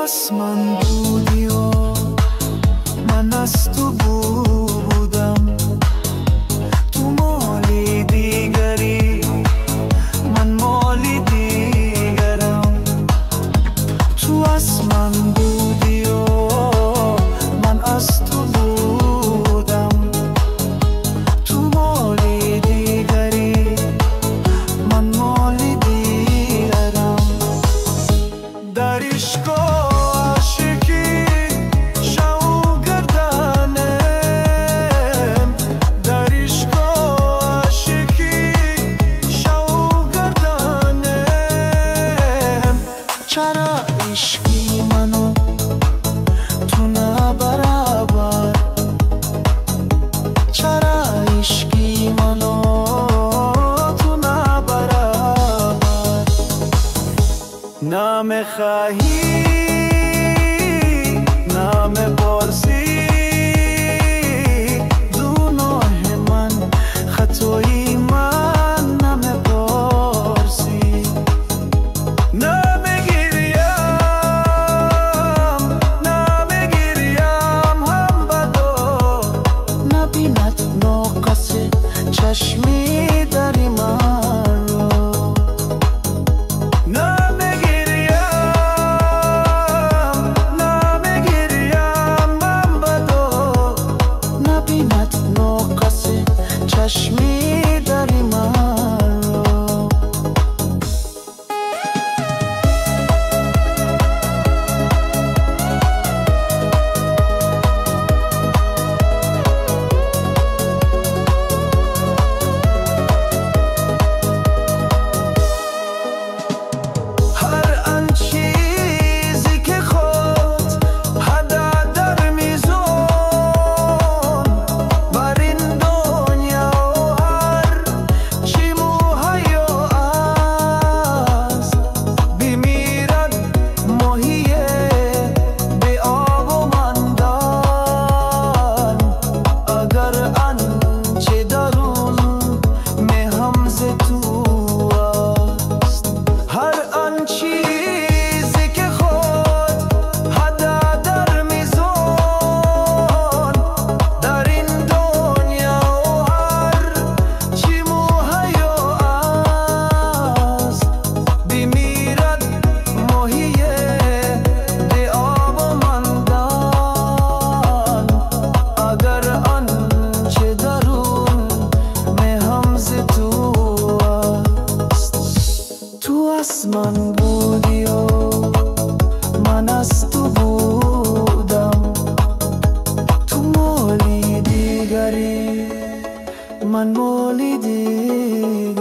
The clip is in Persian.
آسمان بودی و من از تو بودم، تو مالی دیگری من مالی دیگرم. تو آسمان بودی و من از تو بودم، تو مالی دیگری من مالی دیگرم. در عشق چرا عشقی منو تو نبرابر، چرا عشقی منو تو نبرابر. نمیخواهی نمیپرسی گناه من، خطای من نمیپرسی. چشمی داری من رو نمیگیریم من بدو، نبیند ناقص چشمی داری من رو. آسمان بودی و من از تو بودم، تو مالی دیگری من مالی دیگری.